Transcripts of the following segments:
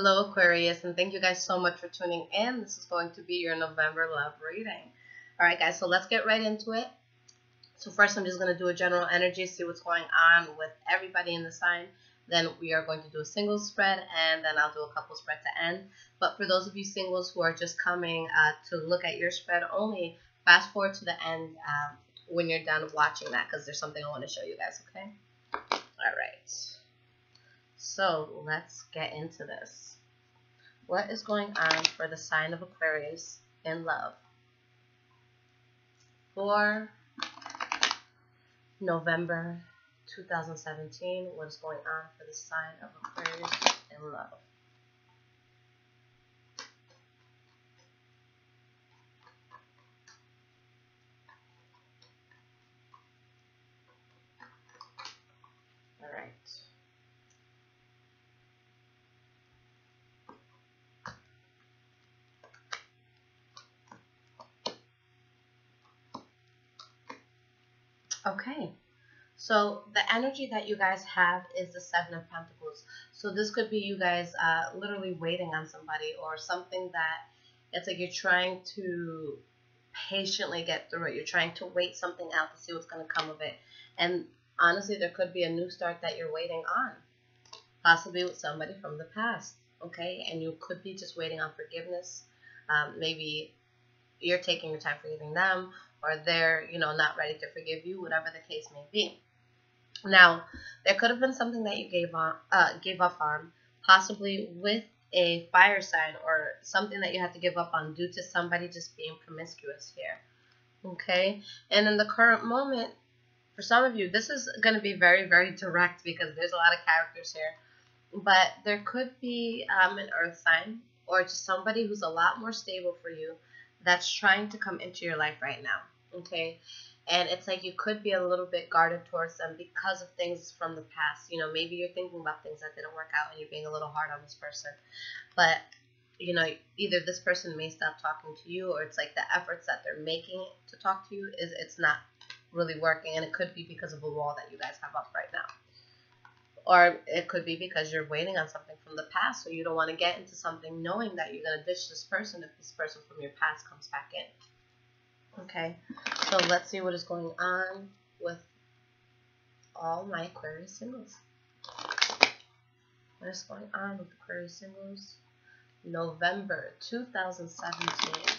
Hello, Aquarius, and thank you guys so much for tuning in. This is going to be your November love reading. All right, guys, so let's get right into it. So first, I'm just going to do a general energy, see what's going on with everybody in the sign. Then we are going to do a single spread, and then I'll do a couple spread to end. But for those of you singles who are just coming to look at your spread only, fast forward to the end when you're done watching that, because there's something I want to show you guys, okay? All right. So let's get into this. What is going on for the sign of Aquarius in love for November 2017? What is going on for the sign of Aquarius in love? All right. Okay, so the energy that you guys have is the Seven of Pentacles. So this could be you guys literally waiting on somebody, or something that it's like you're trying to patiently get through it. You're trying to wait something out to see what's going to come of it. And honestly, there could be a new start that you're waiting on, possibly with somebody from the past, okay? And you could be just waiting on forgiveness. Maybe you're taking your time forgiving them, or they're, not ready to forgive you, whatever the case may be. Now, there could have been something that you gave up on, possibly with a fire sign, or something that you had to give up on due to somebody just being promiscuous here. Okay? And in the current moment, for some of you, this is going to be very, very direct because there's a lot of characters here. But there could be an earth sign, or just somebody who's a lot more stable for you, that's trying to come into your life right now, okay? And it's like you could be a little bit guarded towards them because of things from the past. Maybe you're thinking about things that didn't work out and you're being a little hard on this person. But, either this person may stop talking to you, or it's like the efforts that they're making to talk to you, it's not really working. And it could be because of a wall that you guys have up right now. Or it could be because you're waiting on something from the past, so you don't want to get into something knowing that you're going to ditch this person if this person from your past comes back in. Okay, so let's see what is going on with all my Aquarius singles. What is going on with Aquarius singles? November 2017.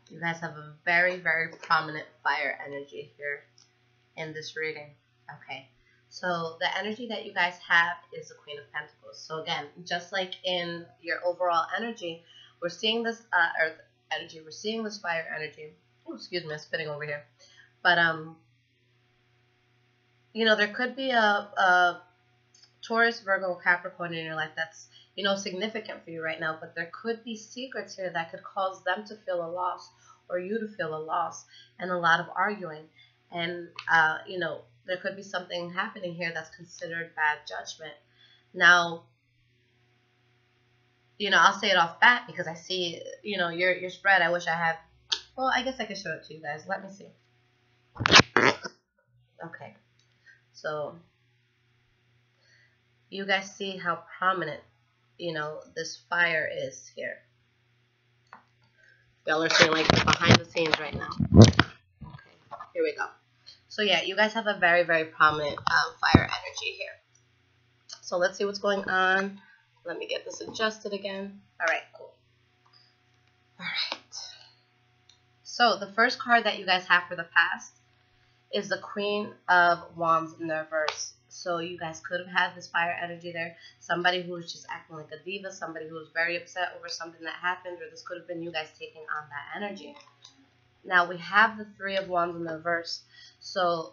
You guys have a very, very prominent fire energy here in this reading. Okay, so the energy that you guys have is the Queen of Pentacles. So again, just like in your overall energy, we're seeing this earth energy, we're seeing this fire energy. Oh, excuse me, I'm spitting over here. But there could be a Taurus, Virgo, Capricorn in your life that's significant for you right now, but there could be secrets here that could cause them to feel a loss, or you to feel a loss, and a lot of arguing. And there could be something happening here that's considered bad judgment. Now, I'll say it off bat because I see your spread. I wish I had. Well, I guess I could show it to you guys. Let me see. Okay, so you guys see how prominent this fire is here. Y'all are seeing like the behind the scenes right now. Okay, here we go. So yeah, you guys have a very, very prominent fire energy here. So let's see what's going on. Let me get this adjusted again. All right, cool. All right. So the first card that you guys have for the past is the Queen of Wands in the reverse. So you guys could have had this fire energy there. Somebody who was just acting like a diva. Somebody who was very upset over something that happened. Or this could have been you guys taking on that energy. Now we have the Three of Wands in the reverse. So,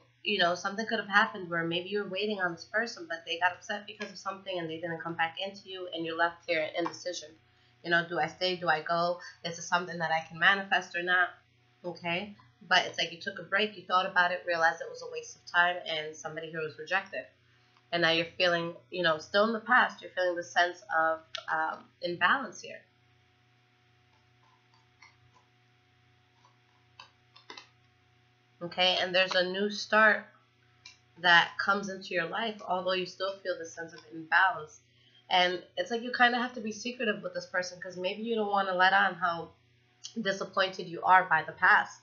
something could have happened where maybe you're waiting on this person, but they got upset because of something and they didn't come back into you, and you're left here in indecision. You know, do I stay? Do I go? Is it something that I can manifest or not? Okay. But it's like you took a break, you thought about it, realized it was a waste of time, and somebody here was rejected. And now you're feeling, you know, still in the past, you're feeling the sense of imbalance here. Okay, and there's a new start that comes into your life, although you still feel the sense of imbalance. And it's like you kind of have to be secretive with this person, because maybe you don't want to let on how disappointed you are by the past.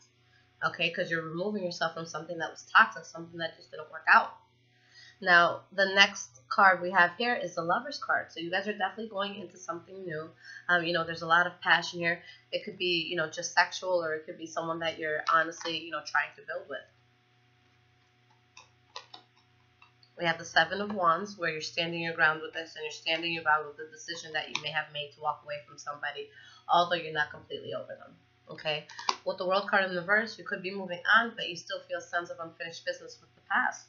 Okay, because you're removing yourself from something that was toxic, something that just didn't work out. Now, the next card we have here is the Lover's card. So you guys are definitely going into something new. You know, there's a lot of passion here. It could be, you know, just sexual, or it could be someone that you're honestly, you know, trying to build with. We have the Seven of Wands, where you're standing your ground with this, and you're standing your ground with the decision that you may have made to walk away from somebody, although you're not completely over them. Okay, with the World card in the reverse, you could be moving on, but you still feel a sense of unfinished business with the past.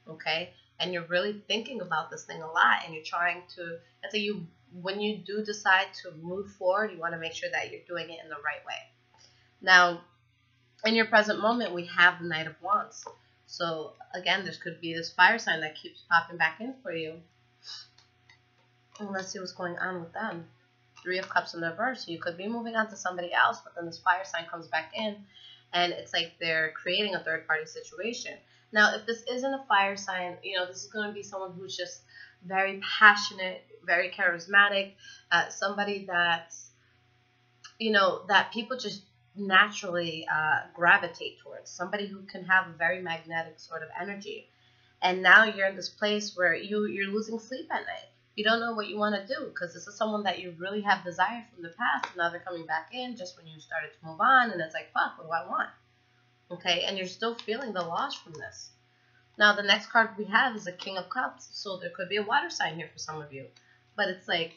Okay, and you're really thinking about this thing a lot, and you're trying to, and so you, when you do decide to move forward, you want to make sure that you're doing it in the right way. Now, in your present moment, we have the Knight of Wands. So again, this could be this fire sign that keeps popping back in for you. And let's see what's going on with them. Three of Cups in the reverse. So you could be moving on to somebody else, but then this fire sign comes back in, and it's like they're creating a third-party situation. Now, if this isn't a fire sign, you know, this is going to be someone who's just very passionate, very charismatic, somebody that's, you know, that people just naturally gravitate towards, somebody who can have a very magnetic sort of energy. And now you're in this place where you're losing sleep at night. You don't know what you want to do, because this is someone that you really have desired from the past, and now they're coming back in just when you started to move on, and it's like, fuck, what do I want? Okay, and you're still feeling the loss from this. Now, the next card we have is the King of Cups, so there could be a water sign here for some of you. But it's like,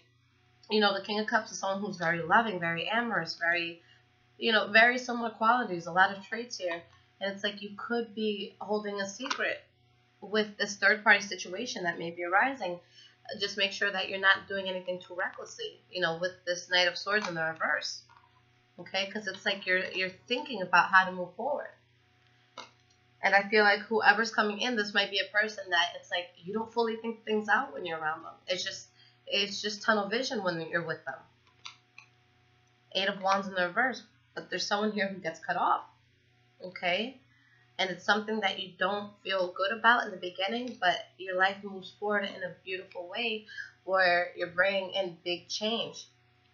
you know, the King of Cups is someone who's very loving, very amorous, very, you know, very similar qualities, a lot of traits here. And it's like you could be holding a secret with this third-party situation that may be arising. Just make sure that you're not doing anything too recklessly, you know, with this Knight of Swords in the reverse. Okay, because it's like you're thinking about how to move forward. And I feel like whoever's coming in, this might be a person that it's like you don't fully think things out when you're around them. It's just tunnel vision when you're with them. Eight of Wands in the reverse, but there's someone here who gets cut off. Okay? And it's something that you don't feel good about in the beginning, but your life moves forward in a beautiful way where you're bringing in big change.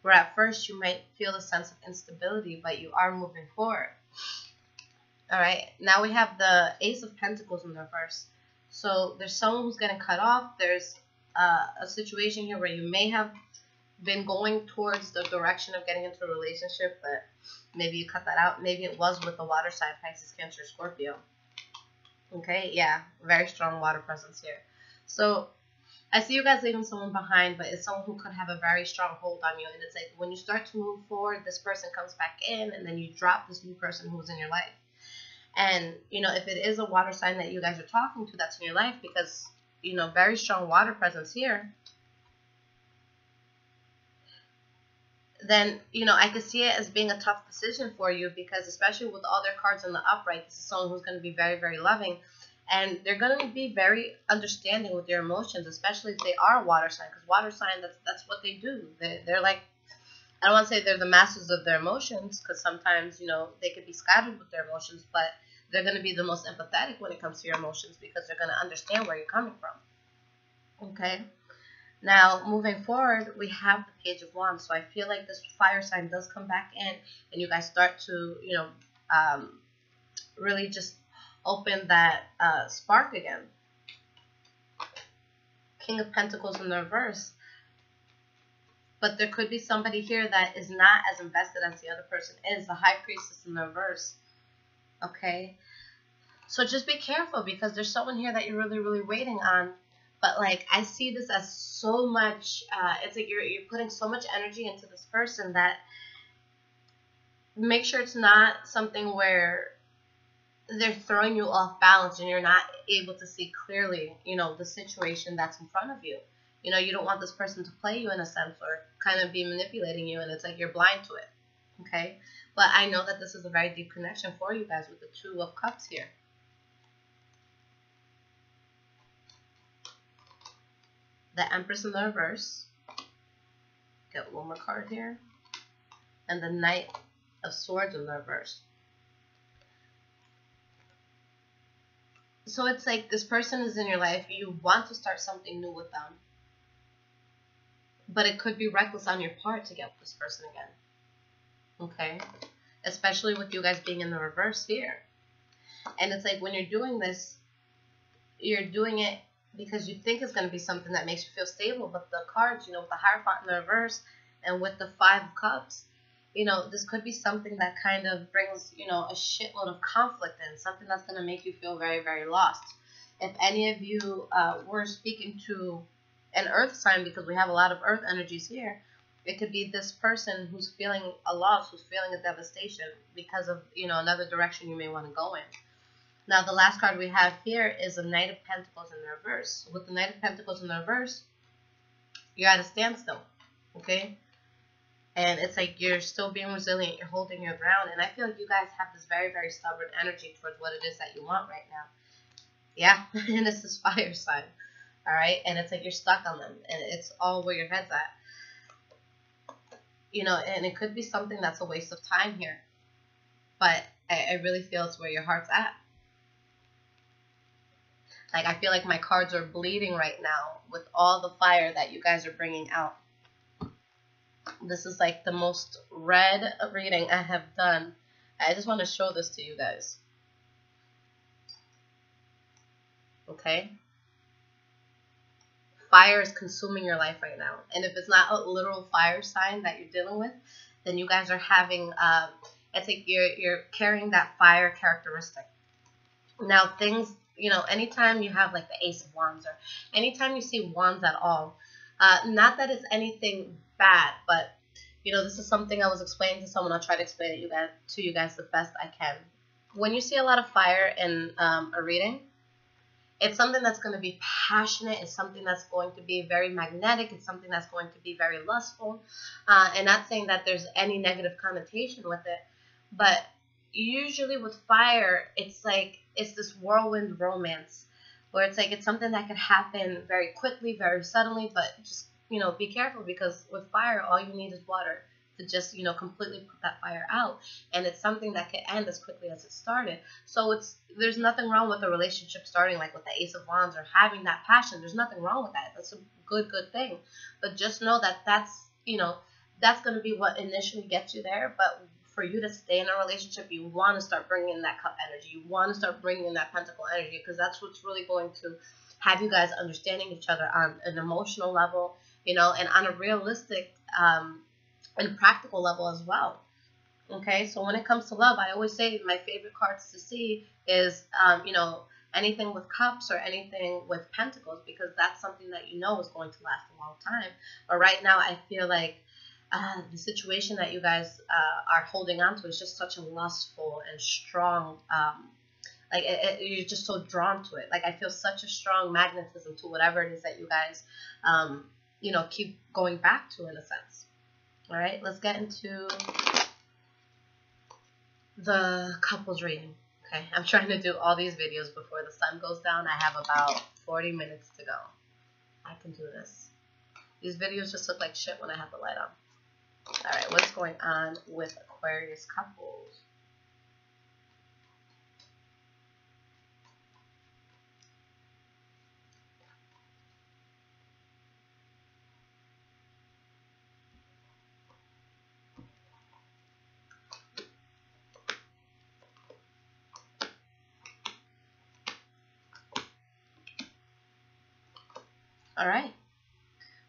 Where at first you might feel a sense of instability, but you are moving forward. All right, now we have the Ace of Pentacles in the reverse. So there's someone who's getting cut off. There's a situation here where you may have been going towards the direction of getting into a relationship, but maybe you cut that out. Maybe it was with the water sign, Pisces, Cancer, Scorpio. Okay, yeah, very strong water presence here. So I see you guys leaving someone behind, but it's someone who could have a very strong hold on you. And it's like when you start to move forward, this person comes back in, and then you drop this new person who's in your life. And, you know, if it is a water sign that you guys are talking to that's in your life, because, you know, very strong water presence here, then, you know, I could see it as being a tough decision for you, because especially with all their cards in the upright, this is someone who's going to be very, very loving. And they're going to be very understanding with your emotions, especially if they are a water sign, because water sign, that's what they do. They're like, I don't want to say they're the masters of their emotions, because sometimes, you know, they could be scattered with their emotions, but they're going to be the most empathetic when it comes to your emotions, because they're going to understand where you're coming from. Okay? Now, moving forward, we have the Page of Wands. So I feel like this fire sign does come back in, and you guys start to, you know, really just open that spark again. King of Pentacles in the reverse. But there could be somebody here that is not as invested as the other person is. The High Priestess in the reverse. Okay? So just be careful, because there's someone here that you're really, really waiting on. But, like, I see this as so much, it's like you're putting so much energy into this person that make sure it's not something where they're throwing you off balance and you're not able to see clearly, you know, the situation that's in front of you. You know, you don't want this person to play you in a sense or kind of be manipulating you, and it's like you're blind to it. Okay? But I know that this is a very deep connection for you guys with the Two of Cups here. The Empress in the reverse. Get one more card here. And the Knight of Swords in the reverse. So it's like this person is in your life. You want to start something new with them. But it could be reckless on your part to get with this person again. Okay? Especially with you guys being in the reverse here. And it's like when you're doing this, you're doing it because you think it's going to be something that makes you feel stable. But the cards, you know, with the Hierophant in the reverse and with the Five of Cups, you know, this could be something that kind of brings, you know, a shitload of conflict in. Something that's going to make you feel very, very lost. If any of you were speaking to an earth sign, because we have a lot of earth energies here, it could be this person who's feeling a loss, who's feeling a devastation because of, you know, another direction you may want to go in. Now, the last card we have here is a Knight of Pentacles in the reverse. With the Knight of Pentacles in the reverse, you're at a standstill, okay? And it's like you're still being resilient. You're holding your ground. And I feel like you guys have this very, very stubborn energy towards what it is that you want right now. Yeah, and it's this fire sign, all right? And it's like you're stuck on them. And it's all where your head's at. You know, and it could be something that's a waste of time here. But I really feel it's where your heart's at. Like, I feel like my cards are bleeding right now with all the fire that you guys are bringing out. This is like the most read reading I have done. I just want to show this to you guys. Okay? Fire is consuming your life right now. And if it's not a literal fire sign that you're dealing with, then you guys are having, it's like you're carrying that fire characteristic. Now, things, you know, anytime you have like the Ace of Wands, or anytime you see wands at all, not that it's anything bad, but, you know, this is something I was explaining to someone. I'll try to explain it to you guys the best I can. When you see a lot of fire in a reading, it's something that's going to be passionate. It's something that's going to be very magnetic. It's something that's going to be very lustful. And not saying that there's any negative connotation with it, but usually with fire, it's like it's this whirlwind romance where it's like it's something that can happen very quickly, very suddenly, but just, you know, be careful, because with fire, all you need is water to just, you know, completely put that fire out. And it's something that can end as quickly as it started. So there's nothing wrong with a relationship starting like with the Ace of Wands or having that passion. There's nothing wrong with that. That's a good thing. But just know that that's, you know, that's going to be what initially gets you there. But for you to stay in a relationship, you want to start bringing in that cup energy. You want to start bringing in that pentacle energy, because that's what's really going to have you guys understanding each other on an emotional level, you know, and on a realistic and practical level as well. Okay, so when it comes to love, I always say my favorite cards to see is, you know, anything with cups or anything with pentacles, because that's something that you know is going to last a long time. But right now, I feel like the situation that you guys are holding on to is just such a lustful and strong, like you're just so drawn to it. Like, I feel such a strong magnetism to whatever it is that you guys, you know, keep going back to, in a sense. All right, let's get into the couples reading. Okay, I'm trying to do all these videos before the sun goes down. I have about 40 minutes to go. I can do this. These videos just look like shit when I have the light on. All right, what's going on with Aquarius couples? All right.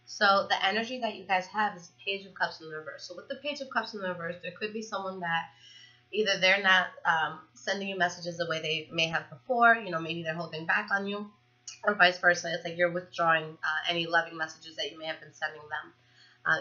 So the energy that you guys have is the Page of Cups in the reverse. So with the Page of Cups in the reverse, there could be someone that either they're not sending you messages the way they may have before. You know, maybe they're holding back on you, or vice versa. It's like you're withdrawing any loving messages that you may have been sending them.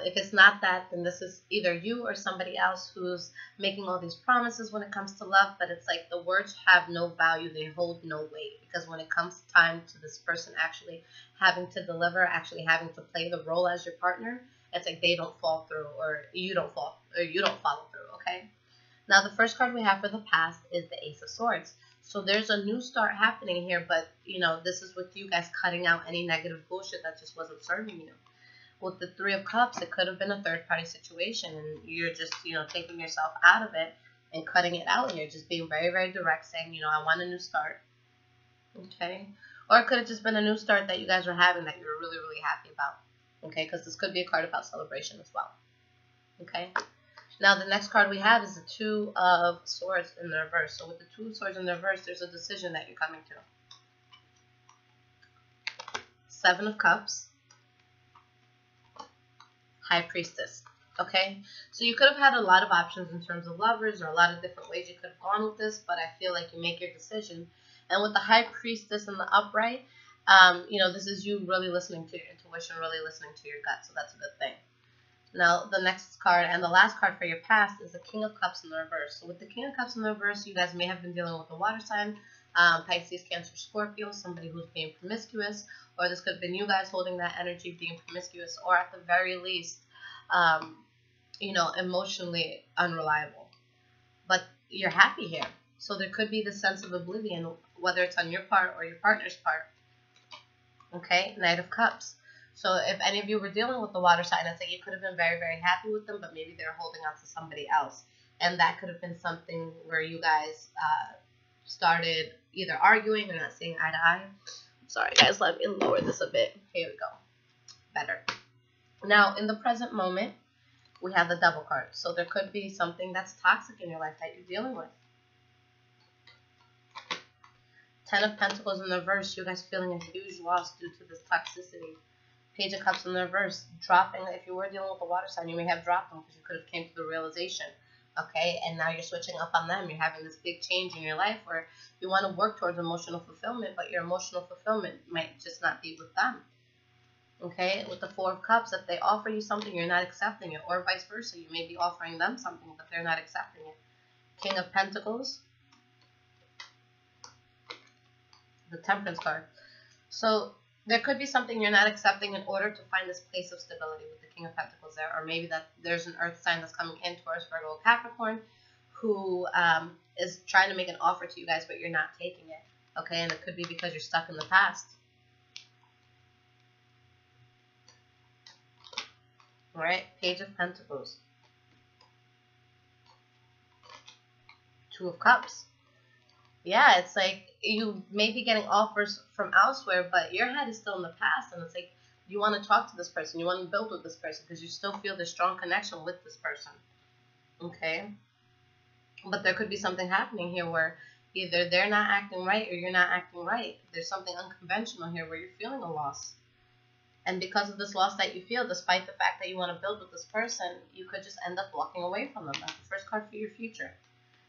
If it's not that, then this is either you or somebody else who's making all these promises when it comes to love, but it's like the words have no value, they hold no weight, because when it comes time to this person actually having to deliver, actually having to play the role as your partner, it's like they don't fall through, or you don't follow through, okay? Now the first card we have for the past is the Ace of Swords. So there's a new start happening here, but this is with you guys cutting out any negative bullshit that just wasn't serving you. With the Three of Cups, it could have been a third-party situation, and you're just, taking yourself out of it and cutting it out here, just being very, very direct, saying, I want a new start, okay? Or it could have just been a new start that you guys were having that you were really, really happy about, okay? Because this could be a card about celebration as well, okay? Now, the next card we have is the Two of Swords in the reverse. So with the Two of Swords in the reverse, there's a decision that you're coming to. Seven of Cups. High Priestess, okay? So you could have had a lot of options in terms of lovers, or a lot of different ways you could have gone with this, but I feel like you make your decision. And with the High Priestess in the upright, this is you really listening to your intuition, really listening to your gut, so that's a good thing. Now, the next card and the last card for your past is the King of Cups in the reverse. So with the King of Cups in the reverse, you guys may have been dealing with a water sign, Pisces, Cancer, Scorpio, somebody who's being promiscuous, or this could have been you guys holding that energy, being promiscuous, or at the very least, emotionally unreliable. But you're happy here. So there could be this sense of oblivion, whether it's on your part or your partner's part. Okay, Knight of Cups. So if any of you were dealing with the water sign, it's like you could have been very, very happy with them, but maybe they're holding on to somebody else. And that could have been something where you guys started either arguing or not seeing eye to eye. Sorry, guys, let me lower this a bit. Here we go. Better. Now, in the present moment, we have the Devil card. So there could be something that's toxic in your life that you're dealing with. Ten of Pentacles in the reverse, you guys feeling a huge loss due to this toxicity. Page of Cups in the reverse, dropping. If you were dealing with the water sign, you may have dropped them because you could have came to the realization. Okay, and now you're switching up on them. You're having this big change in your life where you want to work towards emotional fulfillment, but your emotional fulfillment might just not be with them. Okay, with the Four of Cups, if they offer you something, you're not accepting it, or vice versa. You may be offering them something, but they're not accepting it. King of Pentacles, the Temperance card. So there could be something you're not accepting in order to find this place of stability with the King of Pentacles there, or maybe that there's an earth sign that's coming in, Taurus, Virgo, Capricorn, who is trying to make an offer to you guys, but you're not taking it. Okay, and it could be because you're stuck in the past. All right, Page of Pentacles. Two of Cups. Yeah, it's like you may be getting offers from elsewhere, but your head is still in the past, and it's like you want to talk to this person, you want to build with this person because you still feel this strong connection with this person. Okay? But there could be something happening here where either they're not acting right or you're not acting right. There's something unconventional here where you're feeling a loss. And because of this loss that you feel, despite the fact that you want to build with this person, you could just end up walking away from them. That's the first card for your future.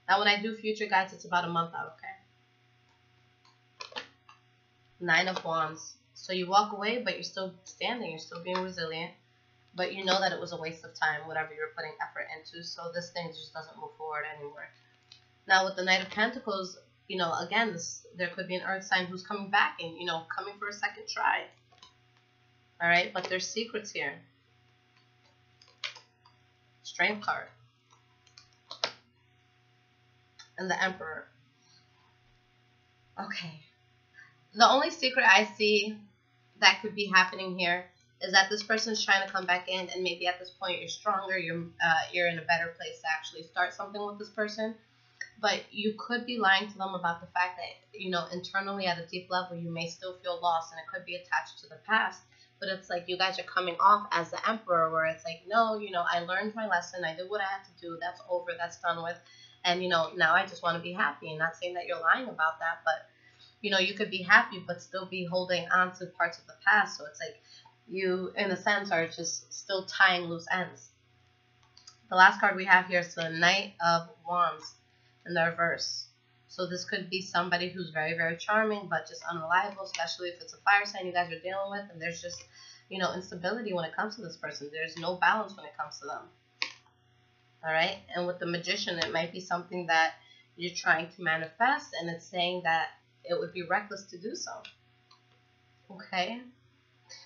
Now, when I do future, guys, it's about a month out, okay? Nine of Wands. So you walk away, but you're still standing. You're still being resilient. But you know that it was a waste of time, whatever you were putting effort into. So this thing just doesn't move forward anymore. Now, with the Knight of Pentacles, again, there could be an earth sign who's coming back and, coming for a second try. All right? But there's secrets here. Strength card. And the Emperor. Okay. The only secret I see that could be happening here is that this person's trying to come back in, and maybe at this point you're stronger, you're in a better place to actually start something with this person. But you could be lying to them about the fact that, internally at a deep level, you may still feel lost, and it could be attached to the past. But it's like you guys are coming off as the Emperor, where it's like, no, I learned my lesson. I did what I had to do. That's over. That's done with. And, now I just want to be happy. And not saying that you're lying about that, but, you could be happy but still be holding on to parts of the past. So it's like you, in a sense, are just still tying loose ends. The last card we have here is the Knight of Wands in the reverse. So this could be somebody who's very, very charming but just unreliable, especially if it's a fire sign you guys are dealing with. And there's just you know, instability when it comes to this person. There's no balance when it comes to them. All right. And with the Magician, it might be something that you're trying to manifest, and it's saying that it would be reckless to do so. Okay.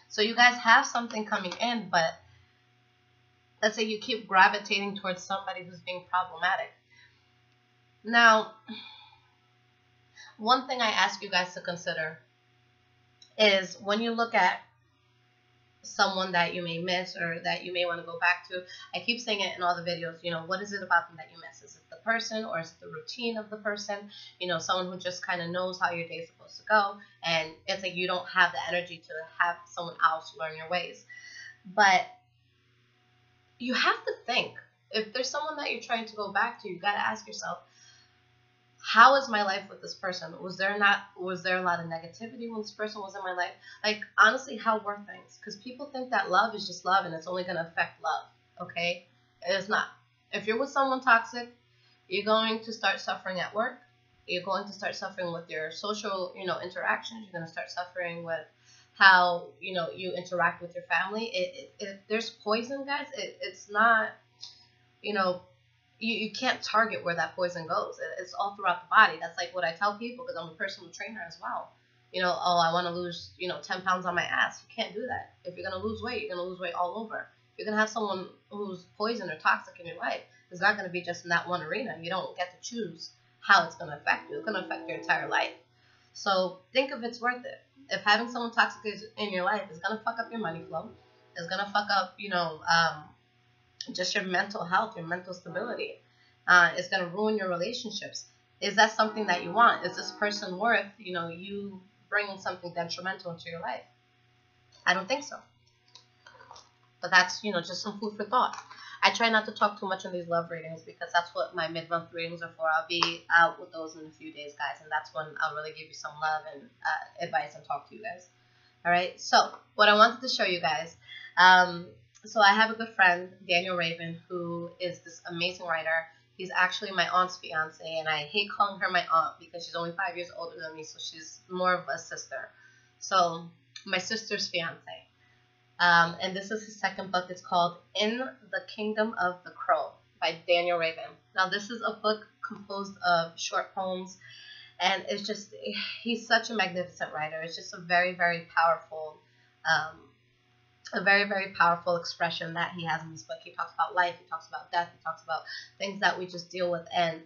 So you guys have something coming in, but let's say you keep gravitating towards somebody who's being problematic. Now, one thing I ask you guys to consider is when you look at someone that you may miss or that you may want to go back to, I keep saying it in all the videos, you know, what is it about them that you miss? Is it the person, or is it the routine of the person? You know, someone who just kind of knows how your day is supposed to go, and it's like you don't have the energy to have someone else learn your ways. But you have to think, if there's someone that you're trying to go back to, you got to ask yourself, how is my life with this person? Was there a lot of negativity when this person was in my life? Like, honestly, how were things? Because people think that love is just love and it's only going to affect love, okay? It's not. If you're with someone toxic, you're going to start suffering at work. You're going to start suffering with your social, you know, interactions. You're going to start suffering with how, you know, you interact with your family. If there's poison, guys, it's not, you know, you can't target where that poison goes. It's all throughout the body. That's like what I tell people, because I'm a personal trainer as well. You know, oh, I want to lose, you know, 10 pounds on my ass. You can't do that. If you're going to lose weight, you're going to lose weight all over. If you're going to have someone who's poison or toxic in your life, it's not going to be just in that one arena. You don't get to choose how it's going to affect you. It's going to affect your entire life. So think if it's worth it. If having someone toxic in your life is going to fuck up your money flow, it's going to fuck up, you know, just your mental health, your mental stability. It's going to ruin your relationships. Is that something that you want? Is this person worth, you know, you bringing something detrimental into your life? I don't think so. But that's, you know, just some food for thought. I try not to talk too much on these love readings because that's what my mid-month readings are for. I'll be out with those in a few days, guys, and that's when I'll really give you some love and advice and talk to you guys. All right, so what I wanted to show you guys, so I have a good friend, Daniel Raven, who is this amazing writer. He's actually my aunt's fiance, and I hate calling her my aunt because she's only 5 years older than me, so she's more of a sister. So my sister's fiance. And this is his second book. It's called In the Kingdom of the Crow by Daniel Raven. Now, this is a book composed of short poems, and it's just, he's such a magnificent writer. It's just a very, very powerful, expression that he has in this book. He talks about life, he talks about death, he talks about things that we just deal with, and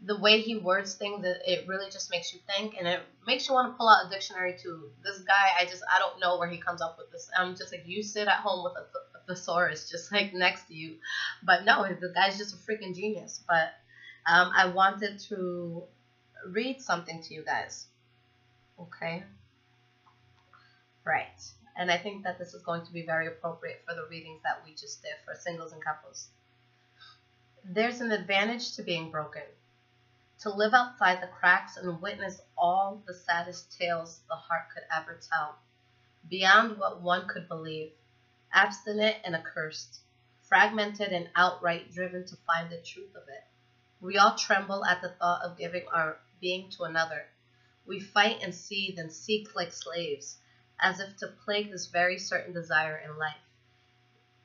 the way he words things, it really just makes you think, and it makes you want to pull out a dictionary too. This guy, I don't know where he comes up with this. I'm just like, you sit at home with a thesaurus just like next to you. But no, the guy's just a freaking genius. But I wanted to read something to you guys. Okay? Right. And I think that this is going to be very appropriate for the readings that we just did for singles and couples. There's an advantage to being broken. To live outside the cracks and witness all the saddest tales the heart could ever tell, beyond what one could believe, abstinent and accursed, fragmented and outright driven to find the truth of it. We all tremble at the thought of giving our being to another. We fight and seethe and seek like slaves, as if to plague this very certain desire in life.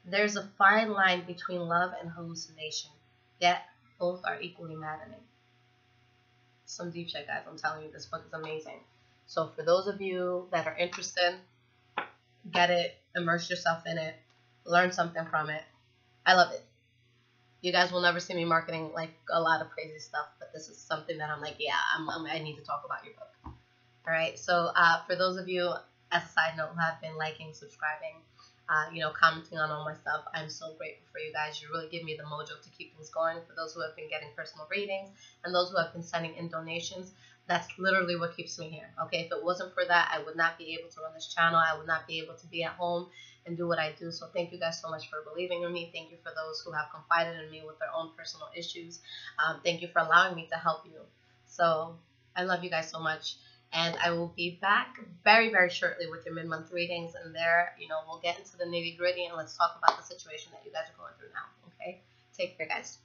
There's a fine line between love and hallucination, yet both are equally maddening. Some deep shit, guys. I'm telling you, this book is amazing. So for those of you that are interested, get it, immerse yourself in it, learn something from it. I love it. You guys will never see me marketing like a lot of crazy stuff, but this is something that I'm like, yeah, I need to talk about your book. All right. So for those of you, as a side note, who have been liking, subscribing, you know, commenting on all my stuff, I'm so grateful for you guys. You really give me the mojo to keep things going. For those who have been getting personal readings and those who have been sending in donations, that's literally what keeps me here. Okay, if it wasn't for that, I would not be able to run this channel. I would not be able to be at home and do what I do. So thank you guys so much for believing in me. Thank you for those who have confided in me with their own personal issues. Thank you for allowing me to help you. So I love you guys so much. And I will be back very, very shortly with your mid-month readings. And there, you know, we'll get into the nitty-gritty and let's talk about the situation that you guys are going through now. Okay? Take care, guys.